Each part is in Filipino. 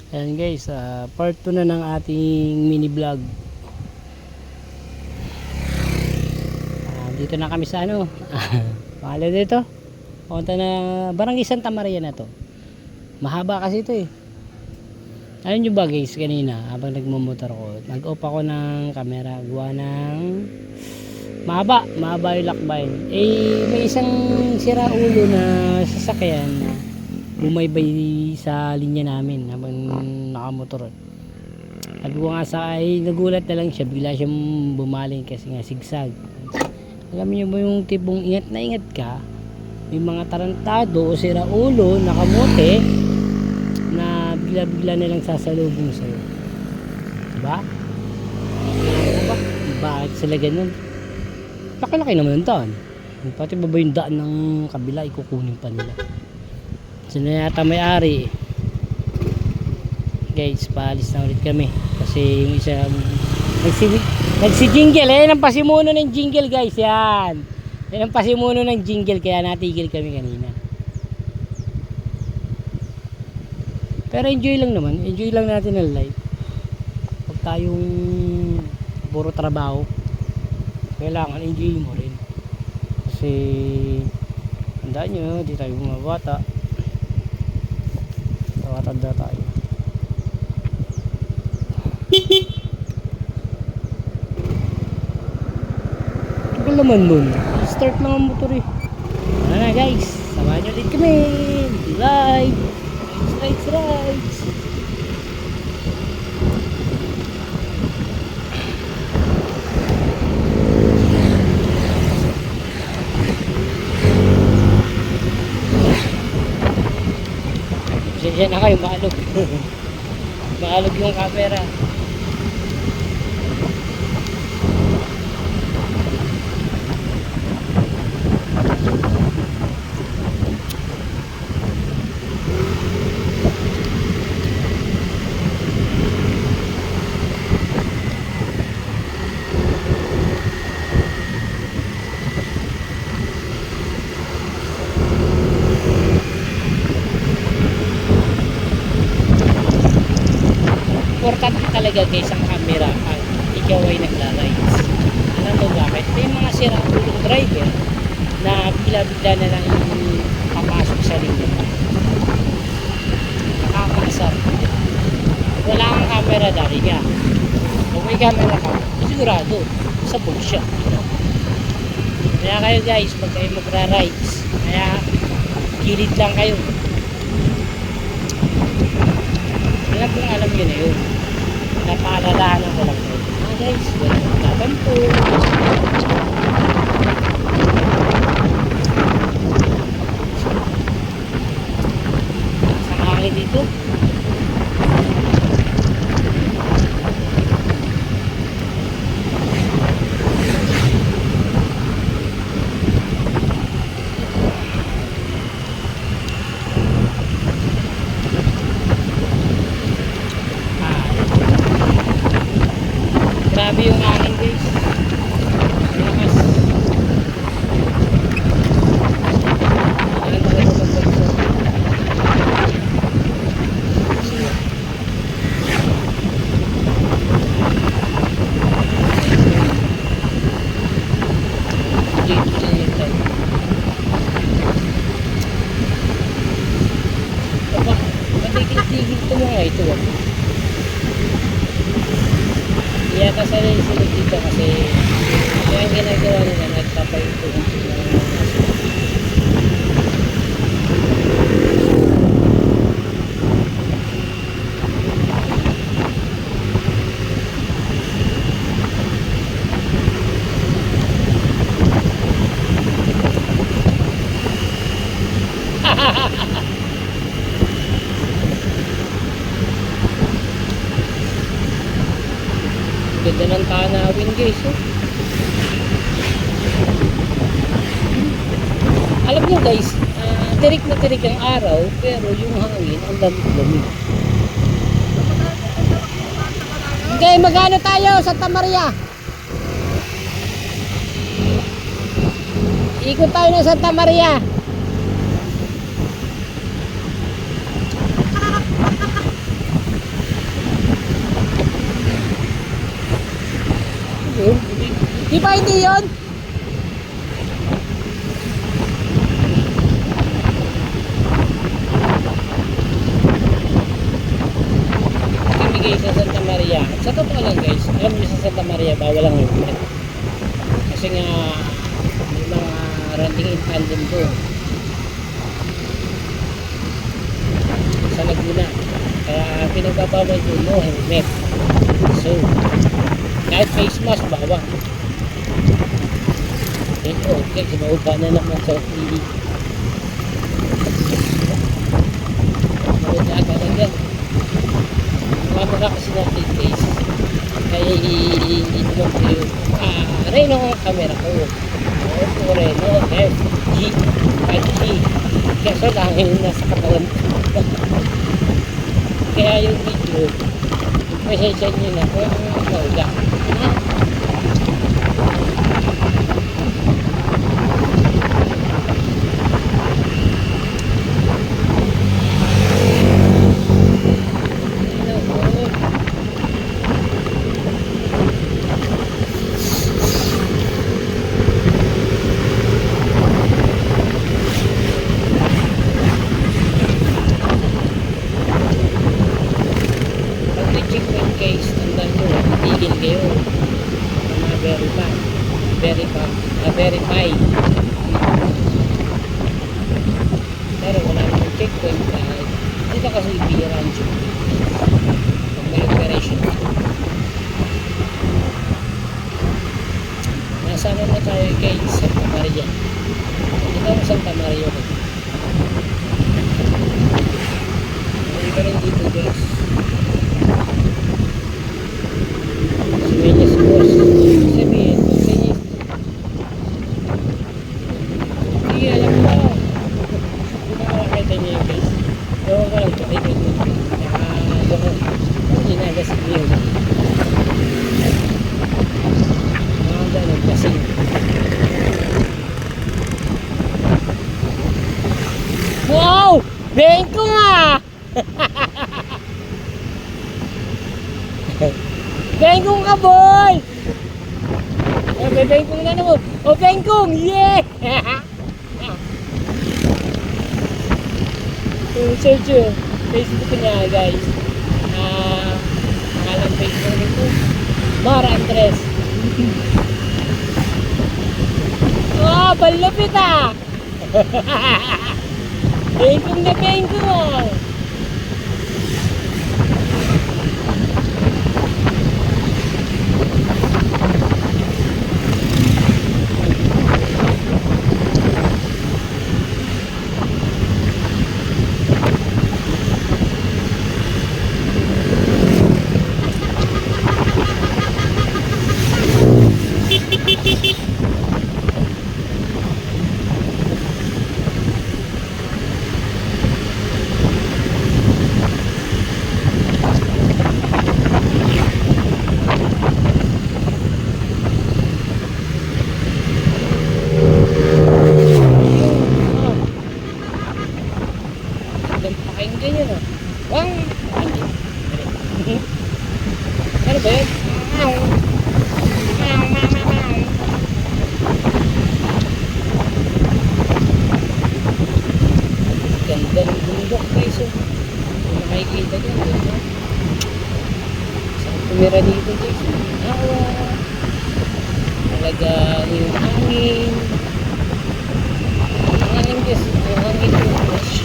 Ayan guys, part 2 na ng ating mini vlog. Dito na kami sa ano pangalan dito, punta na Barangay Santa Maria na to. Mahaba kasi ito eh. Ayun nyo ba guys, kanina habang nagmumotor ko, nag-off ako ng camera, gawa ng mahaba yung lakbay. May isang sira ulo na sasakyan na bumaybay sa linya namin habang nakamotor. Sabi ko nga sa ay nagulat na lang siya, bigla siyang bumaling kasi nga sigsag. Alam niyo ba yung tipong ingat na ingat ka, may mga tarantado o sira ulo na kamote na bigla na lang sasalubong sa'yo, diba? Diba? Bakit sila ganun? Laki-laki naman yung daan, pati ba yung daan ng kabila ikukunin pa nila. Sila yata may-ari. Guys, paalis na ulit kami kasi yung isa nagsi-jingle. Yan ang pasimuno ng jingle guys. Yan ang pasimuno ng jingle, kaya natigil kami kanina. Pero enjoy lang naman, enjoy lang natin ang life. Huwag tayong puro trabaho, kailangan enjoy mo rin kasi tandaan nyo, di tayo mga bata, tanda tayo. Tagal naman nun, start lang ang motor eh. Ano na guys, samahan nyo ulit kami, live rides. Diyan na kayo, maalog. Maalog yung camera. Importante talaga guys ang camera pag ikaw ay nagla-rides. Alam mo bakit? May mga sira-ulong driver na bigla-bigla na lang papasok sa linya. Nakakaasar. Wala kang camera dali ka. Kung may camera ka, sigurado sabog siya. Kaya kayo guys, pag kayo magra-rides, kaya gilid lang kayo. Alam nyo na yun. Napaalalahanan ko lang yun. Guys, walang magtatampo. Sa hangin dito. Grabe yung hangin guys. Malakas. Alam mo ito magbagso. Dito na yun tayo. Aba, matigil-tigil ko mga ito. Yata sa rin sila dito kasi yung ginagawa nila nagpapayito ng ganda ng tanawin guys oh. Alam nyo guys, tirik na tirik ang araw pero yung hangin ang lamig-lamig. Okay, magano tayo sa Santa Maria? Ikot tayo ng Santa Maria. Di ba hindi yun? Bigay sa Santa Maria. Sa totoo lang guys, alam niyo sa Santa Maria bawal ang helmet. Kasi nga may mga running in tandem doon sa Laguna. Kaya pinagbabawal doon no helmet. So, kahit face mask bawal. Okay, sinaupa na naman sa TV. Mawala ka talaga. Mamara kasi natin guys. Kaya hindi naman kayo. Reno ang camera ko. Reno FG 5G. Kaso lang yung nasa katawan ko. Kaya yung video, pasensya nyo na kung mawala. Case, tandaan nyo, tigil kayo na verify. Pero wala namang checkpoint kahit dito kasi ibiran dyan pag may operation. Nasama na tayo kay Santa Maria. Ito ang Santa Maria ko. Hindi ka rin dito guys. Semenyas bos, sabihin, semenyas. Hindi alam mo. Hindi nakakakita niya yung guys. Ewan ko lang, patay ko yun. Nakakagawa. Hindi nagasig yun. Mga ganun kasi. Wow! Bengko nga! Bengkong ka boy! May bengkong na naman. O bengkong! Yeah! Search yun. Facebook niya guys. Pangalan Facebook nito. Mar Andres. Oh, balupit ah! Bengkong na bengkong! Pakinggan nyo na. Wang! Ano ba yun? Ganda ng bundok guys. Kung makikita dyan. Saan tumira dito guys? Awa. Talaga yung hangin. Ang hangin guys. Ang hangin yung fresh.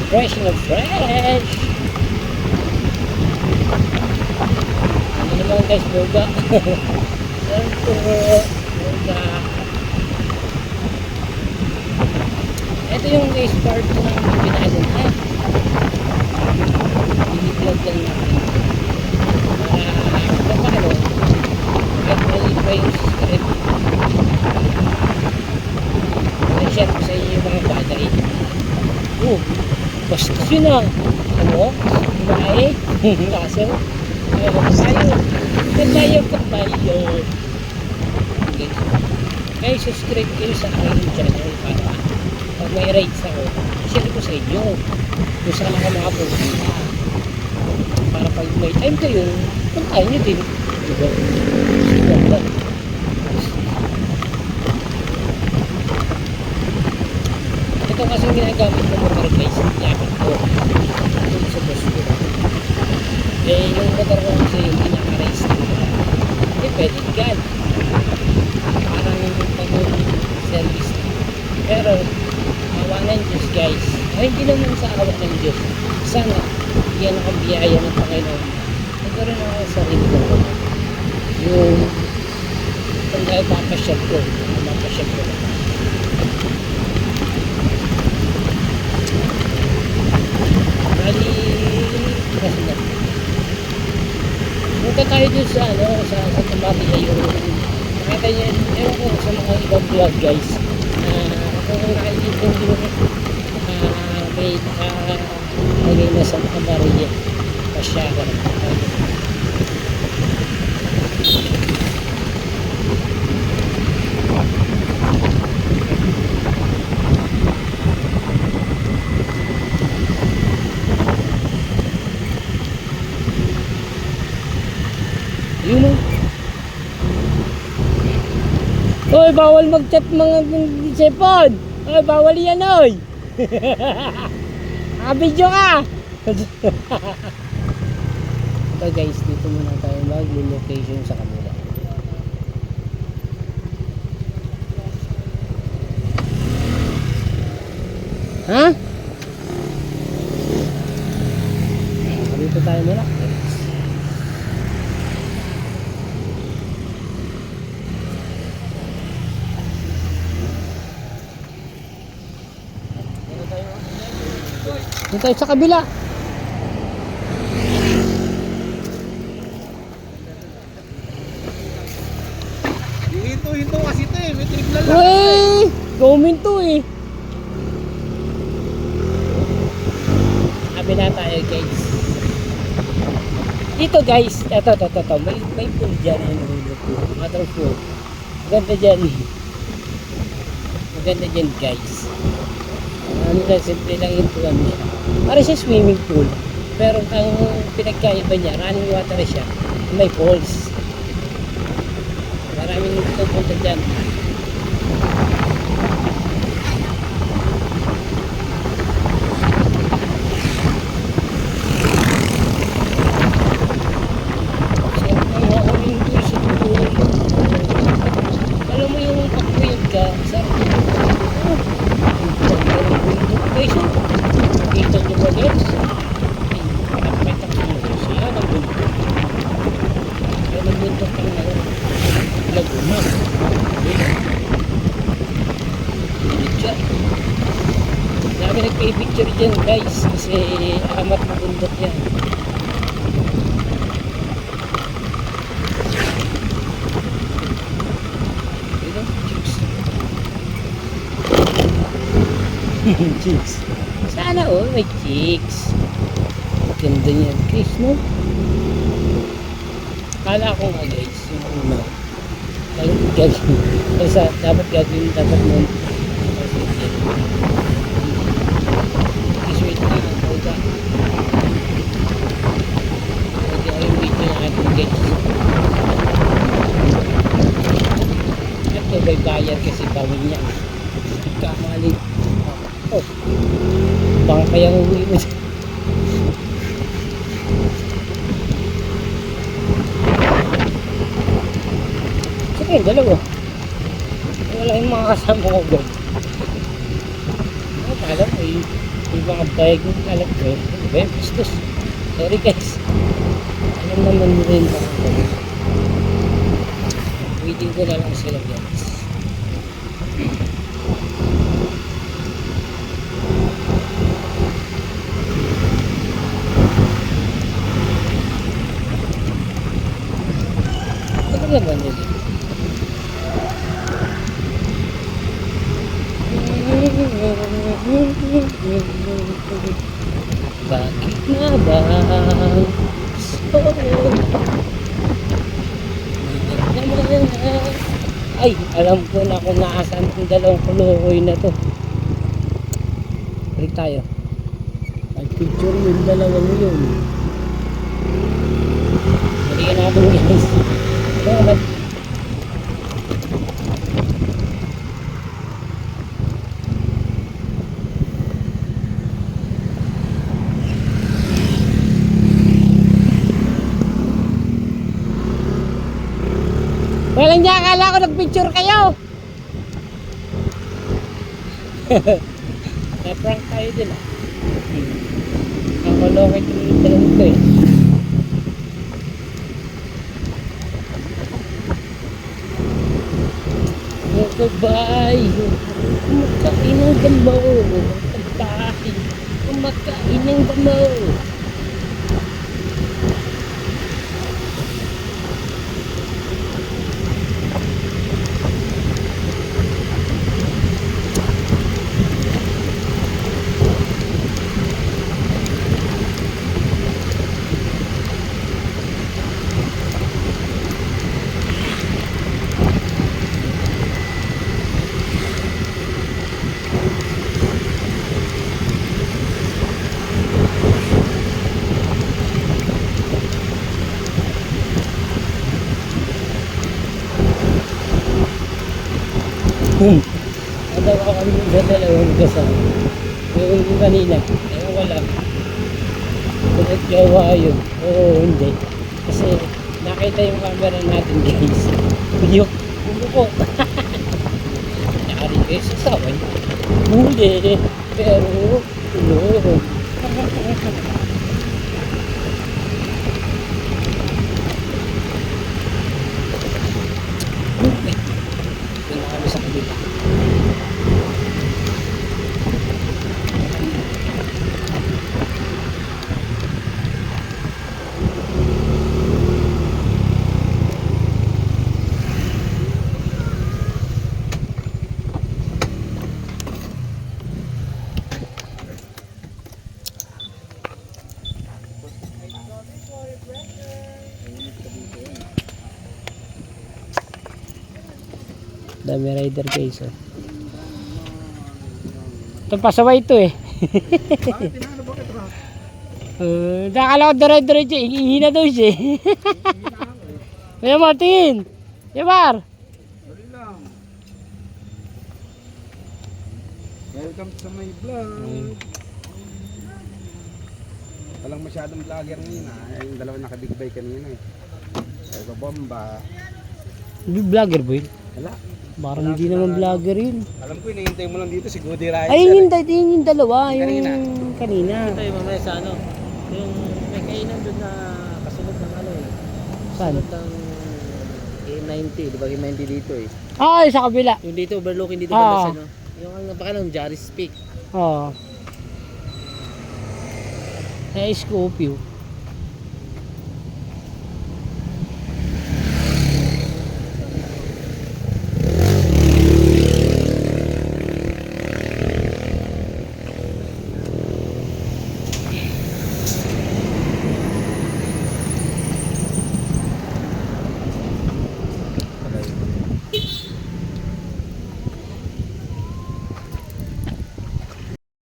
Fresh na fresh. Ano naman guys, boga. Boga. Ito yung guys part ng binago na. Biniplog lang natin. Para paano? Kahit mali pa yung script. I-share ko sa inyo yung mga battery. Bastos yun ah. Ano? Kumae? Kaso? Kabayo. Okay. Kaya subscribe kayo sa aking channel para pag may rates ako, share ko sa inyo kung saan ako makapunta. Para pag may time kayo, puntahan nyo din. Diba? ganda. Ito kasi ginagamit ng motor guys, yakit ko. Ito sa bus ko. Eh, yung motor ko kasi yung pinaka-race na. Eh, pwede gan. Parang pag-service na. Pero, awa ng Diyos guys. Ay, hindi naman sa awa ng Diyos. Sana, yan ang biyaya ng Panginoon. Ito rin ako sa sarili ko. Yung, kung dahil papasyal ko, papasyal ko. Bali, kasi na. Punta tayo dun sa, sa Santa Maria yung, nakita niya, ewan ko sa mga ibang vlog guys, kung nakikita yung, may nakalagay na Santa Maria, pasyagan. Yun o. Oy, bawal mag-chat mga cellphone. Oy, bawal yan oy. Video ka. Ito guys, dito muna tayo mag-location sa kanila. Ha? Dito tayo muna. Dito tayo sa kabila. Hinto kasi ito eh, may trigla lang. Uy! Gawin to eh. Kabila tayo guys. Dito guys, ito. May pool dyan. Waterfall. Maganda dyan. Maganda dyan guys. Ano na, simple lang yung tuwan niya. Para siya swimming pool. Pero ang pinagkaiba niya, running water siya. May falls. Maraming pupunta dyan. Alam mo yung pag-wave ka, sarap kita nyo ba guys? Nakapaitak nyo siya nagbuntok. Kaya nagbuntok ka na lagumas. Picture. Dami nagpipicture dyan guys kasi amat na bundok yan. Chicks. Sana oh, may chicks. Ganda niyan, Chris, no? Kala ko nga guys, yung una. Dapat gagawin nun. Wait na, hold on. Hindi ko yung video na ating guys. Ito may bayad kasi bawin niya. Kamali. Oh, baka kaya uwi mo siya. Sige, dalawa. Wala yung mga kasama ko doon. Kala mo yung mga bayag ng kalat ko. Ano ba yung pistos? Sorry guys. Alam naman rin mga ko. Waiting ko na lang sila guys. Ano naman nila? Bakit nga ba? Ay, alam ko na kung naasan yung dalawang kulukoy na to. Balik tayo. Pag-picture yung dalawang yun. Balikan natin guys. Ito naman, Walang niya, akala ko nagpicture kayo. Na-prank tayo din ah. Ang kolokit yung dalawang ito eh. Magkabay, kumakain ng damo. Magkabay, kumakain ng damo. Nadaw ako kami sa dalawang kasama. Yung kanina, ewan ko lang. Pinag-jowa yun. Oo, hindi. Kasi nakita yung camera natin guys. Yung ko. Nakari kayo sa sawan. Huli. Pero, tulog. Doon na kami sa kabila. Dami rider guys oh. Ito pasaway ito eh. Nakala ko dire-diretso, ihina daw siya. Kuya Mar, tingin. Kuya Mar. Dali lang. Welcome sa my vlog. Walang masyadong vlogger ngayon ah. Yung dalawa naka-big bike kanina eh. Ay, bomba. Vlogger boy. Wala. Parang hindi naman vlogger yun. Alam ko, hinihintay mo lang dito si Goody Rider. Ay, yung dalawa. Yung kanina. Ito yung mamaya sa ano, yung may kainan doon na kasunod ng ano eh. Saan? Kasunod ng A90, di ba A90 dito eh. Ay, sa kabila. Yung dito overlooking dito Ah. banda sa ano. Yung ano baka nung Jarry's Peak. Oo. Sa Scorpio.